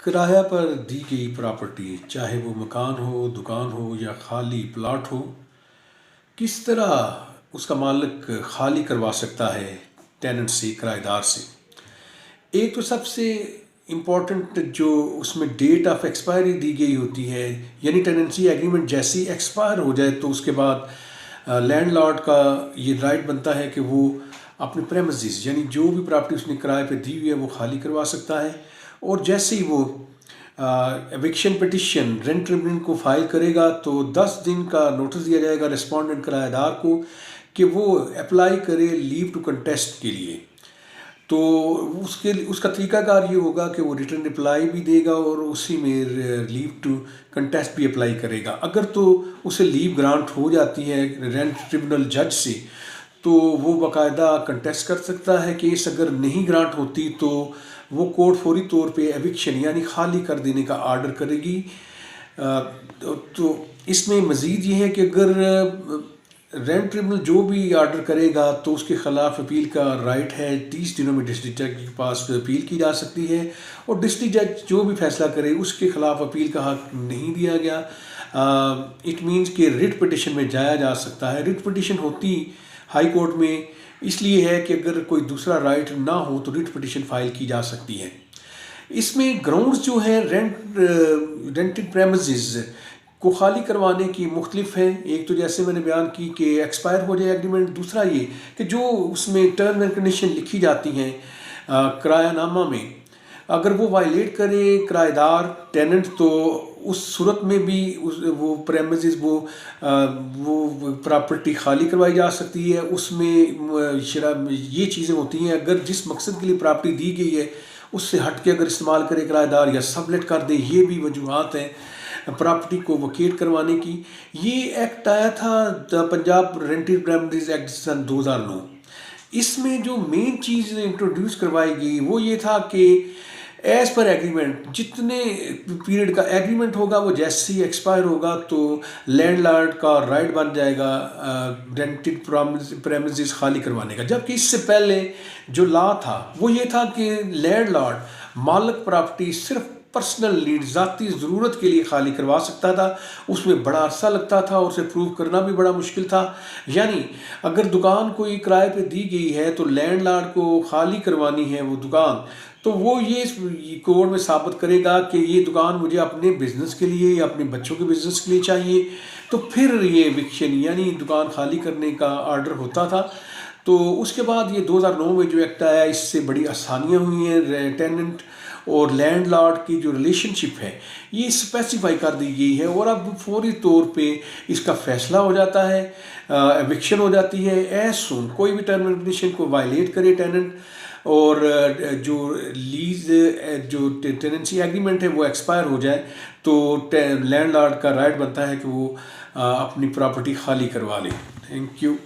किराया पर दी गई प्रॉपर्टी, चाहे वो मकान हो, दुकान हो या खाली प्लॉट हो, किस तरह उसका मालिक खाली करवा सकता है टेनेंट से, किराएदार से। एक तो सबसे इम्पॉर्टेंट जो उसमें डेट ऑफ एक्सपायरी दी गई होती है, यानी टेनेंसी एग्रीमेंट जैसी एक्सपायर हो जाए तो उसके बाद लैंडलॉर्ड का ये राइट बनता है कि वो अपने प्रेमिसेस यानी जो भी प्रॉपर्टी उसने किराए पे दी हुई है वो खाली करवा सकता है। और जैसे ही वो एविक्शन पिटिशन रेंट ट्रिब्यूनल को फाइल करेगा तो 10 दिन का नोटिस दिया जाएगा रिस्पोंडेंट किराएदार को कि वो अप्लाई करे लीव टू कंटेस्ट के लिए। तो उसका तरीकाकार ये होगा कि वो रिटर्न रिप्लाई भी देगा और उसी में लीव टू कंटेस्ट भी अप्लाई करेगा। अगर तो उसे लीव ग्रांट हो जाती है रेंट ट्रिब्यूनल जज से तो वो बाकायदा कंटेस्ट कर सकता है। केस अगर नहीं ग्रांट होती तो वो कोर्ट फौरी तौर पे एविक्शन यानी खाली कर देने का आर्डर करेगी। तो इसमें मज़ीद ये है कि अगर रेंट ट्रिब्यूनल जो भी आर्डर करेगा तो उसके ख़िलाफ़ अपील का राइट है। 30 दिनों में डिस्ट्रिक्ट जज के पास अपील की जा सकती है और डिस्ट्रिक्ट जज जो भी फैसला करे उसके ख़िलाफ़ अपील का हक नहीं दिया गया। इट मीन्स कि रिट पिटिशन में जाया जा सकता है। रिट पिटिशन होती हाई कोर्ट में इसलिए है कि अगर कोई दूसरा राइट ना हो तो रिट पिटिशन फाइल की जा सकती है। इसमें ग्राउंड्स जो है रेंटेड प्रेमिसेस को खाली करवाने की मुख्तलिफ हैं। एक तो जैसे मैंने बयान की कि एक्सपायर हो जाए एग्रीमेंट, दूसरा ये कि जो उसमें टर्म एंड कंडीशन लिखी जाती हैं किरायानामा में, अगर वो वायलेट करे किराएदार टेनेंट तो उस सूरत में भी वो प्रेमिसेस वो प्रॉपर्टी खाली करवाई जा सकती है। उसमें ये चीज़ें होती हैं, अगर जिस मकसद के लिए प्रॉपर्टी दी गई है उससे हट के अगर इस्तेमाल करे किराएदार या सबलेट कर दे, ये भी वजूहत हैं प्रॉपर्टी को वकेट करवाने की। ये एक्ट आया था पंजाब रेंटेड प्रेमिसेस एक्ट सन 2009। इसमें जो मेन चीज़ इंट्रोड्यूस करवाई गई वो ये था कि एज़ पर एग्रीमेंट जितने पीरियड का एग्रीमेंट होगा वो जैसे ही एक्सपायर होगा तो लैंडलॉर्ड का राइट बन जाएगा रेंटेड प्रेमिसेस खाली करवाने का। जबकि इससे पहले जो लॉ था वो ये था कि लैंडलॉर्ड मालिक प्रॉपर्टी सिर्फ पर्सनल नीड ज़ाती ज़रूरत के लिए खाली करवा सकता था। उसमें बड़ा अरसा लगता था और उसे प्रूव करना भी बड़ा मुश्किल था। यानी अगर दुकान कोई किराए पे दी गई है तो लैंडलॉर्ड को खाली करवानी है वो दुकान, तो वो ये कोर्ट में साबित करेगा कि ये दुकान मुझे अपने बिजनेस के लिए या अपने बच्चों के बिजनेस के लिए चाहिए, तो फिर ये एविक्शन यानी दुकान खाली करने का आर्डर होता था। तो उसके बाद ये 2009 में जो एक्ट आया इससे बड़ी आसानियाँ हुई हैं। टेनेंट और लैंडलॉर्ड की जो रिलेशनशिप है ये स्पेसिफाई कर दी गई है और अब फौरी तौर पे इसका फैसला हो जाता है, एविक्शन हो जाती है। एज सुन कोई भी टर्म एंड कंडीशन को वायलेट करे टेनेंट और जो लीज जो टेनेंसी एग्रीमेंट है वो एक्सपायर हो जाए तो लैंडलॉर्ड का राइट बनता है कि वो अपनी प्रॉपर्टी खाली करवा ले। Thank you.